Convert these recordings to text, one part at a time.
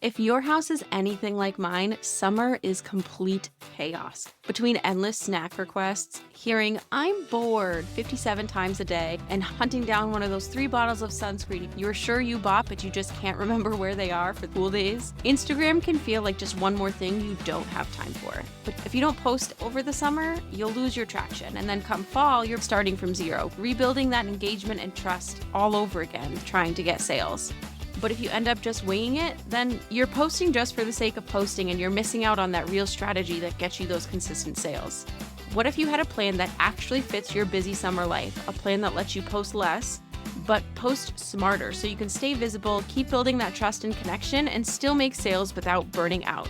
If your house is anything like mine, summer is complete chaos. Between endless snack requests, hearing "I'm bored" 57 times a day, and hunting down one of those 3 bottles of sunscreen you're sure you bought but you just can't remember where they are for cool days, Instagram can feel like just one more thing you don't have time for. But if you don't post over the summer, you'll lose your traction, and then come fall, you're starting from zero, rebuilding that engagement and trust all over again, trying to get sales. But if you end up just winging it, then you're posting just for the sake of posting and you're missing out on that real strategy that gets you those consistent sales. What if you had a plan that actually fits your busy summer life, a plan that lets you post less, but post smarter so you can stay visible, keep building that trust and connection, and still make sales without burning out?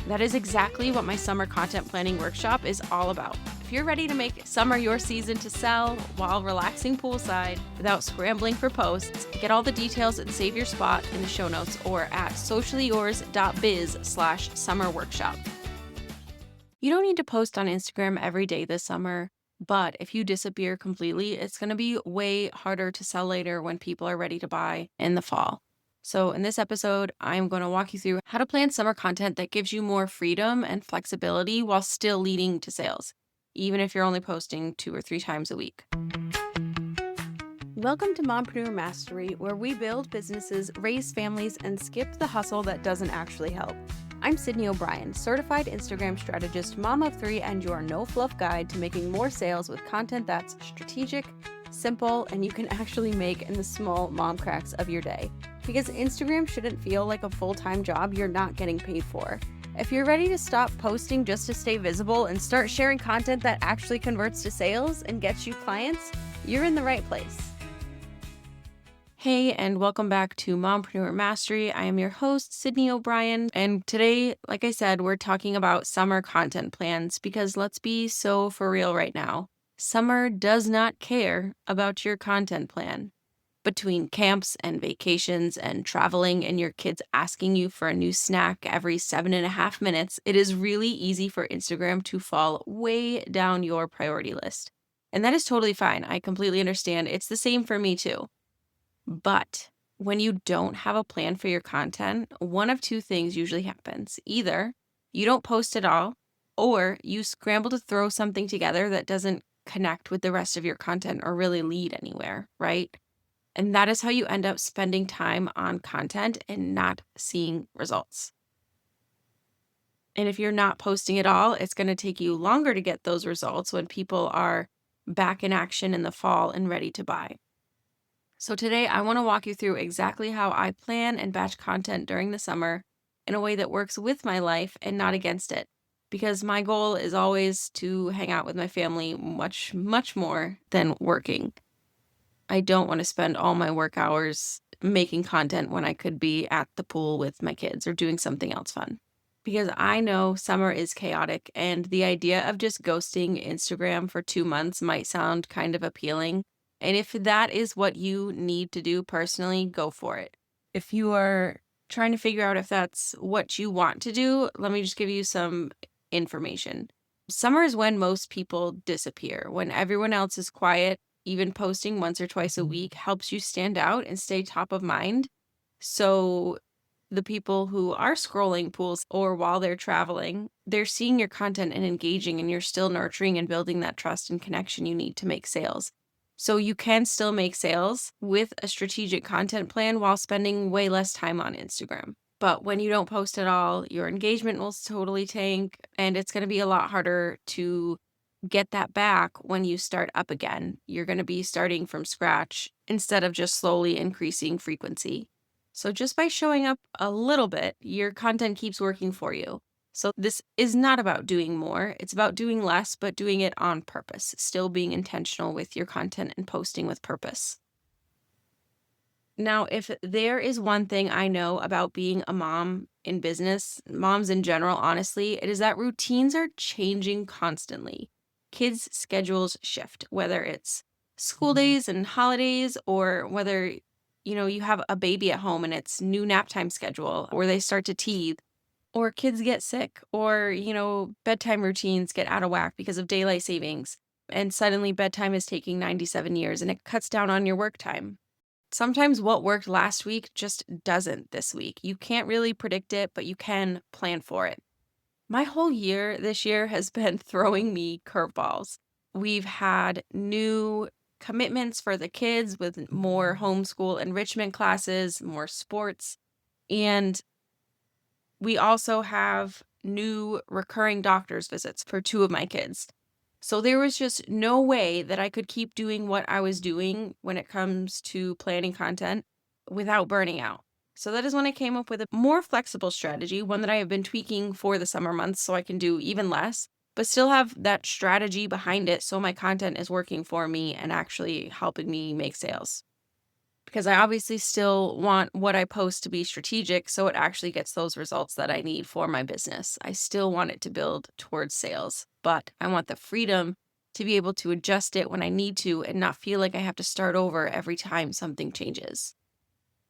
That is exactly what my summer content planning workshop is all about. If you're ready to make summer your season to sell while relaxing poolside without scrambling for posts, get all the details and save your spot in the show notes or at sociallyyours.biz/summer workshop. You don't need to post on Instagram every day this summer, but if you disappear completely, it's going to be way harder to sell later when people are ready to buy in the fall. So in this episode, I'm going to walk you through how to plan summer content that gives you more freedom and flexibility while still leading to sales, even if you're only posting 2 or 3 times a week. Welcome to Mompreneur Mastery, where we build businesses, raise families, and skip the hustle that doesn't actually help. I'm Sydney O'Brien, certified Instagram strategist, mom of 3, and your no-fluff guide to making more sales with content that's strategic, simple, and you can actually make in the small mom cracks of your day. Because Instagram shouldn't feel like a full-time job you're not getting paid for. If you're ready to stop posting just to stay visible and start sharing content that actually converts to sales and gets you clients, you're in the right place. Hey, and welcome back to Mompreneur Mastery. I am your host, Sydney O'Brien, and today, like I said, we're talking about summer content plans because let's be so for real right now. Summer does not care about your content plan. Between camps and vacations and traveling and your kids asking you for a new snack every 7.5 minutes, it is really easy for Instagram to fall way down your priority list. And that is totally fine. I completely understand. It's the same for me too. But when you don't have a plan for your content, one of 2 things usually happens. Either you don't post at all, or you scramble to throw something together that doesn't connect with the rest of your content or really lead anywhere, right? And that is how you end up spending time on content and not seeing results. And if you're not posting at all, it's going to take you longer to get those results when people are back in action in the fall and ready to buy. So today I want to walk you through exactly how I plan and batch content during the summer in a way that works with my life and not against it. Because my goal is always to hang out with my family much, much more than working. I don't want to spend all my work hours making content when I could be at the pool with my kids or doing something else fun. Because I know summer is chaotic, and the idea of just ghosting Instagram for 2 months might sound kind of appealing. And if that is what you need to do personally, go for it. If you are trying to figure out if that's what you want to do, let me just give you some information. Summer is when most people disappear, when everyone else is quiet. Even posting once or twice a week helps you stand out and stay top of mind. So the people who are scrolling pools or while they're traveling, they're seeing your content and engaging, and you're still nurturing and building that trust and connection you need to make sales. So you can still make sales with a strategic content plan while spending way less time on Instagram. But when you don't post at all, your engagement will totally tank, and it's going to be a lot harder to get that back when you start up again. You're going to be starting from scratch instead of just slowly increasing frequency. So just by showing up a little bit, your content keeps working for you. So this is not about doing more. It's about doing less, but doing it on purpose, still being intentional with your content and posting with purpose. Now, if there is one thing I know about being a mom in business, moms in general, honestly, it is that routines are changing constantly. Kids' schedules shift, whether it's school days and holidays or whether, you have a baby at home and it's new nap time schedule or they start to teeth or kids get sick or, bedtime routines get out of whack because of daylight savings and suddenly bedtime is taking 97 years and it cuts down on your work time. sometimes what worked last week just doesn't this week. You can't really predict it, but you can plan for it. My whole year this year has been throwing me curveballs. We've had new commitments for the kids with more homeschool enrichment classes, more sports, and we also have new recurring doctor's visits for two of my kids. So there was just no way that I could keep doing what I was doing when it comes to planning content without burning out. So that is when I came up with a more flexible strategy, one that I have been tweaking for the summer months so I can do even less, but still have that strategy behind it so my content is working for me and actually helping me make sales. Because I obviously still want what I post to be strategic so it actually gets those results that I need for my business. I still want it to build towards sales, but I want the freedom to be able to adjust it when I need to and not feel like I have to start over every time something changes.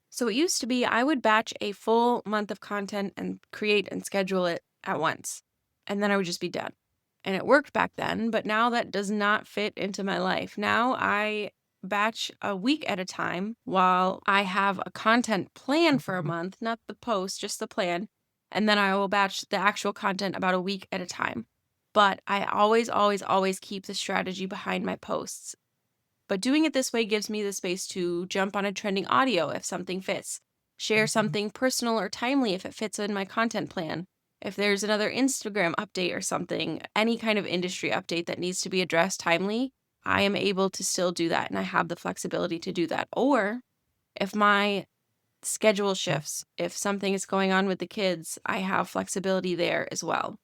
So it used to be I would batch a full month of content and create and schedule it at once, and then I would just be done. And it worked back then, but now that does not fit into my life. Now I batch a week at a time while I have a content plan for a month, not the post, just the plan. And then I will batch the actual content about a week at a time. But I always, always, always keep the strategy behind my posts. But doing it this way gives me the space to jump on a trending audio if something fits, share something personal or timely if it fits in my content plan. If there's another Instagram update or something, any kind of industry update that needs to be addressed timely, I am able to still do that and I have the flexibility to do that. Or if my schedule shifts, if something is going on with the kids, I have flexibility there as well.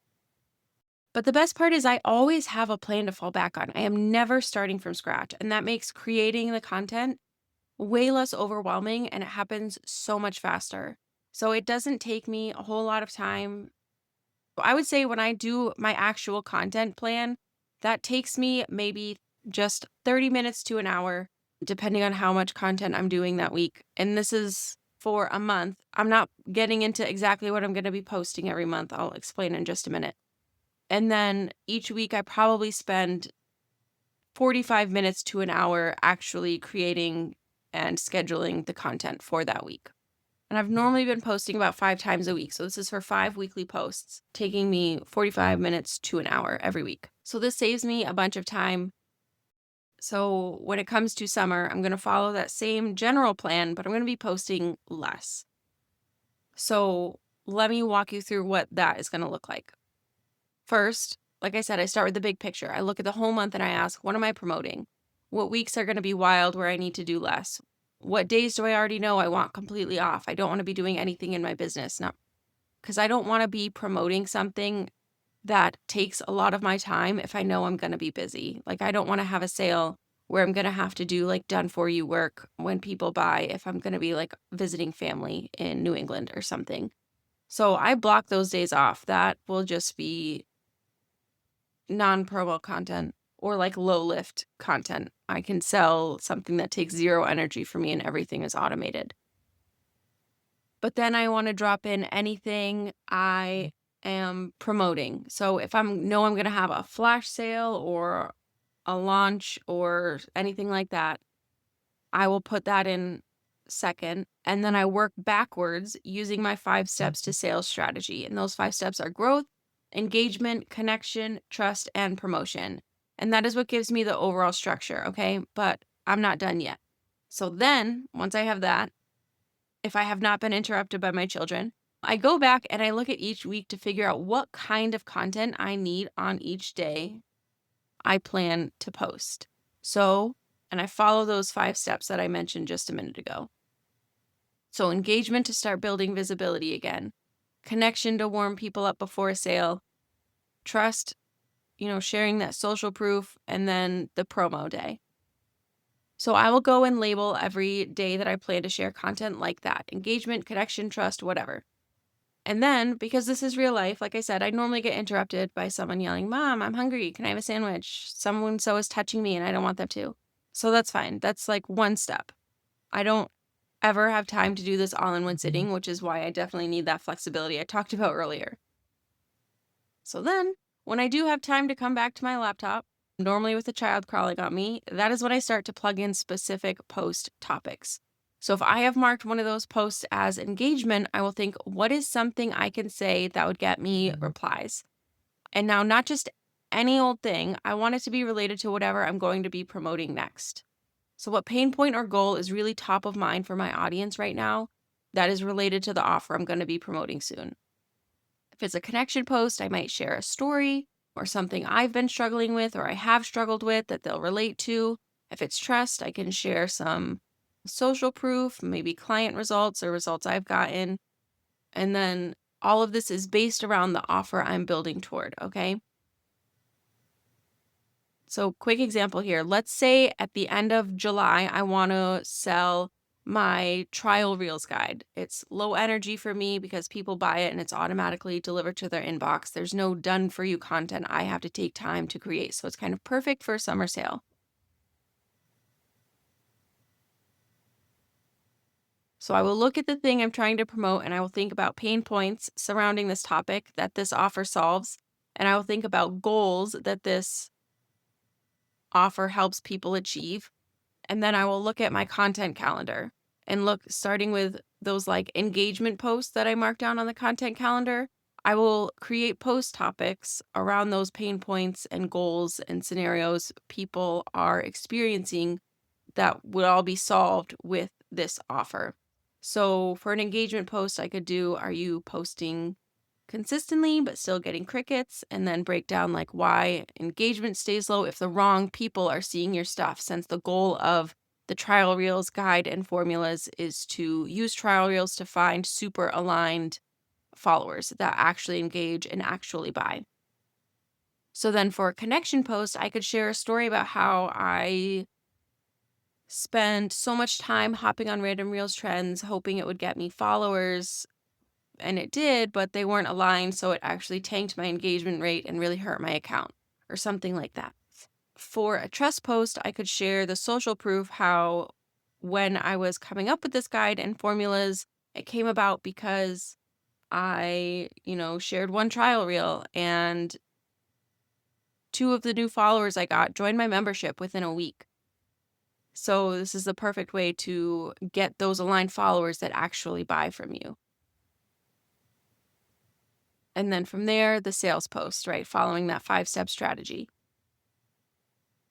But the best part is I always have a plan to fall back on. I am never starting from scratch, and that makes creating the content way less overwhelming and it happens so much faster. So it doesn't take me a whole lot of time. I would say when I do my actual content plan, that takes me maybe just 30 minutes to an hour, depending on how much content I'm doing that week. And this is for a month. I'm not getting into exactly what I'm going to be posting every month. I'll explain in just a minute. And then each week I probably spend 45 minutes to an hour actually creating and scheduling the content for that week. And I've normally been posting about 5 times a week. So this is for 5 weekly posts, taking me 45 minutes to an hour every week. So this saves me a bunch of time. So when it comes to summer, I'm going to follow that same general plan, but I'm going to be posting less. So let me walk you through what that is going to look like. First, like I said, I start with the big picture. I look at the whole month and I ask, what am I promoting? What weeks are going to be wild where I need to do less? What days do I already know I want completely off? I don't want to be doing anything in my business, not because I don't want to be promoting something that takes a lot of my time if I know I'm going to be busy. Like I don't want to have a sale where I'm going to have to do like done for you work when people buy if I'm going to be like visiting family in New England or something. So I block those days off. That will just be non-promo content or like low lift content. I can sell something that takes zero energy for me and everything is automated. But then I want to drop in anything I am promoting. So if know I'm going to have a flash sale or a launch or anything like that, I will put that in second. And then I work backwards using my 5 steps to sales strategy. And those 5 steps are growth, engagement, connection, trust, and promotion. And that is what gives me the overall structure, okay? But I'm not done yet. So then, once I have that, if I have not been interrupted by my children, I go back and I look at each week to figure out what kind of content I need on each day I plan to post. So, and I follow those 5 steps that I mentioned just a minute ago. So engagement to start building visibility again, connection to warm people up before a sale, trust, sharing that social proof, and then the promo day. So I will go and label every day that I plan to share content like that: engagement, connection, trust, whatever. And then, because this is real life, like I said, I normally get interrupted by someone yelling, "Mom, I'm hungry. Can I have a sandwich?" Someone so is touching me and I don't want them to. So that's fine. That's like one step. I don't ever have time to do this all in one sitting, which is why I definitely need that flexibility I talked about earlier. So then, when I do have time to come back to my laptop, normally with a child crawling on me, that is when I start to plug in specific post topics. So if I have marked one of those posts as engagement, I will think, what is something I can say that would get me replies? And now, not just any old thing, I want it to be related to whatever I'm going to be promoting next. So, what pain point or goal is really top of mind for my audience right now that is related to the offer I'm going to be promoting soon? If it's a connection post, I might share a story or something I've been struggling with or I have struggled with that they'll relate to. If it's trust, I can share some social proof, maybe client results or results I've gotten. And then all of this is based around the offer I'm building toward, okay? So, quick example here. Let's say at the end of July, I want to sell my trial reels guide. It's low energy for me because people buy it and it's automatically delivered to their inbox. There's no done for you content I have to take time to create. So, it's kind of perfect for a summer sale. So, I will look at the thing I'm trying to promote and I will think about pain points surrounding this topic that this offer solves. And I will think about goals that this offer helps people achieve. And then I will look at my content calendar and look, starting with those like engagement posts that I mark down on the content calendar. I will create post topics around those pain points and goals and scenarios people are experiencing that would all be solved with this offer. So for an engagement post, I could do, are you posting consistently but still getting crickets? And then break down like why engagement stays low if the wrong people are seeing your stuff, since the goal of the trial reels guide and formulas is to use trial reels to find super aligned followers that actually engage and actually buy. So then for a connection post, I could share a story about how I spent so much time hopping on random reels trends, hoping it would get me followers. And it did, but they weren't aligned. So it actually tanked my engagement rate and really hurt my account or something like that. For a trust post, I could share the social proof how when I was coming up with this guide and formulas, it came about because I, shared one trial reel and two of the new followers I got joined my membership within a week. So this is the perfect way to get those aligned followers that actually buy from you. And then from there, the sales post, right? Following that 5-step strategy.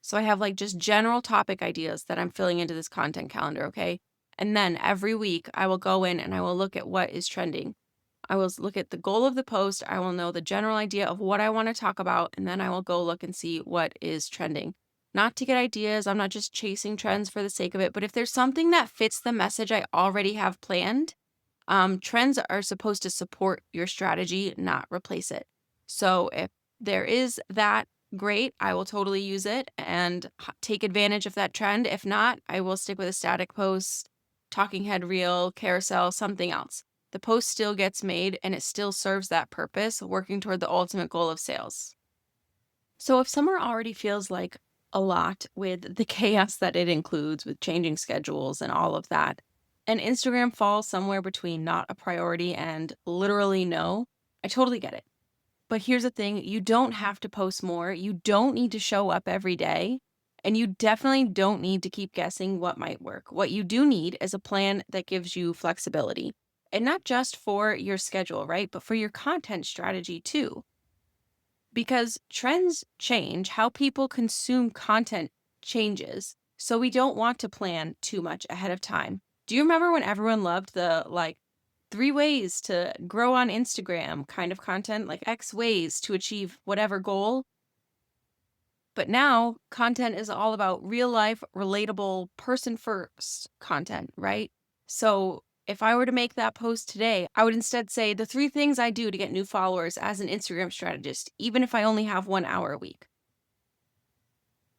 So I have like just general topic ideas that I'm filling into this content calendar, okay? And then every week I will go in and I will look at what is trending. I will look at the goal of the post. I will know the general idea of what I want to talk about. And then I will go look and see what is trending. Not to get ideas. I'm not just chasing trends for the sake of it. But if there's something that fits the message I already have planned, trends are supposed to support your strategy, not replace it. So if there is that, great, I will totally use it and take advantage of that trend. If not, I will stick with a static post, talking head reel, carousel, something else. The post still gets made and it still serves that purpose, working toward the ultimate goal of sales. So if summer already feels like a lot with the chaos that it includes with changing schedules and all of that, and Instagram falls somewhere between not a priority and literally no, I totally get it. But here's the thing, you don't have to post more. You don't need to show up every day. And you definitely don't need to keep guessing what might work. What you do need is a plan that gives you flexibility. And not just for your schedule, right? But for your content strategy too. Because trends change, how people consume content changes. So we don't want to plan too much ahead of time. Do you remember when everyone loved the 3 ways to grow on Instagram kind of content, like X ways to achieve whatever goal? But now content is all about real life, relatable, person first content, right? So if I were to make that post today, I would instead say the 3 things I do to get new followers as an Instagram strategist, even if I only have 1 hour a week.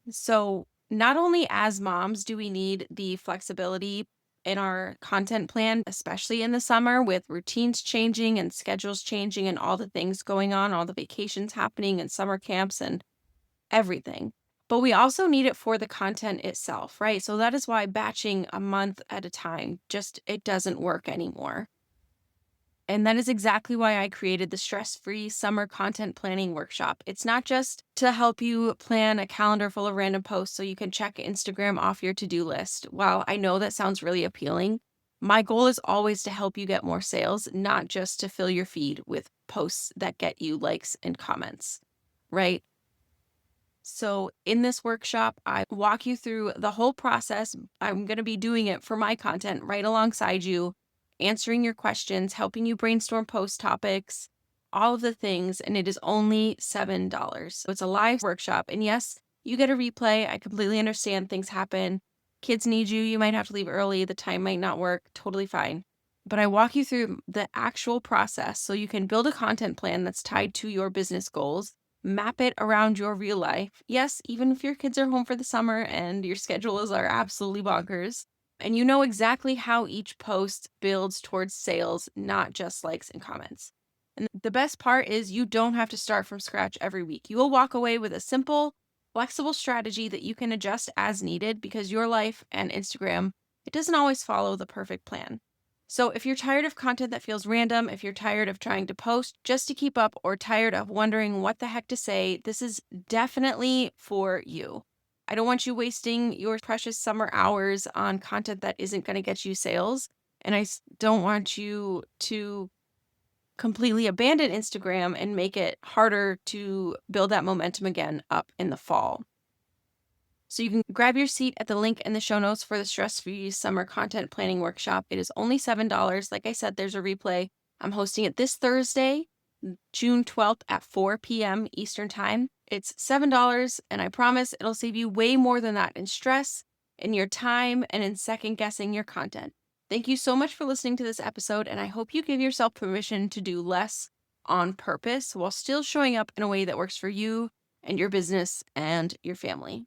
So not only as moms do we need the flexibility in our content plan, especially in the summer with routines changing and schedules changing and all the things going on, all the vacations happening and summer camps and everything. But we also need it for the content itself, right? So that is why batching a month at a time it doesn't work anymore. And that is exactly why I created the stress-free summer content planning workshop. It's not just to help you plan a calendar full of random posts so you can check Instagram off your to-do list. While I know that sounds really appealing, my goal is always to help you get more sales, not just to fill your feed with posts that get you likes and comments, right? So in this workshop, I walk you through the whole process. I'm going to be doing it for my content right alongside you, answering your questions, helping you brainstorm post topics, all of the things. And it is only $7. So it's a live workshop. And yes, you get a replay. I completely understand things happen. Kids need you. You might have to leave early. The time might not work. Totally fine. But I walk you through the actual process so you can build a content plan that's tied to your business goals, map it around your real life. Yes, even if your kids are home for the summer and your schedules are absolutely bonkers, and you know exactly how each post builds towards sales, not just likes and comments. And the best part is you don't have to start from scratch every week. You will walk away with a simple, flexible strategy that you can adjust as needed because your life and Instagram, it doesn't always follow the perfect plan. So if you're tired of content that feels random, if you're tired of trying to post just to keep up or tired of wondering what the heck to say, this is definitely for you. I don't want you wasting your precious summer hours on content that isn't going to get you sales. And don't want you to completely abandon Instagram and make it harder to build that momentum again up in the fall. So you can grab your seat at the link in the show notes for the stress-free summer content planning workshop. It is only $7. Like I said, there's a replay. I'm hosting it this Thursday, June 12th at 4 p.m. Eastern Time. It's $7, and I promise it'll save you way more than that in stress, in your time, and in second-guessing your content. Thank you so much for listening to this episode, and I hope you give yourself permission to do less on purpose while still showing up in a way that works for you and your business and your family.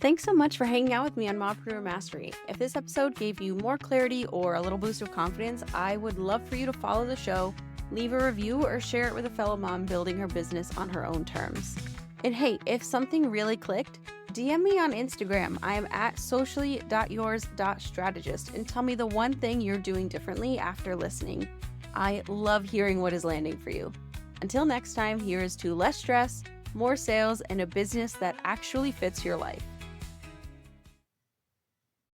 Thanks so much for hanging out with me on Mompreneur Mastery. If this episode gave you more clarity or a little boost of confidence, I would love for you to follow the show, leave a review, or share it with a fellow mom building her business on her own terms. And hey, if something really clicked, DM me on Instagram. I am at socially.yours.strategist and tell me the one thing you're doing differently after listening. I love hearing what is landing for you. Until next time, here is to less stress, more sales, and a business that actually fits your life.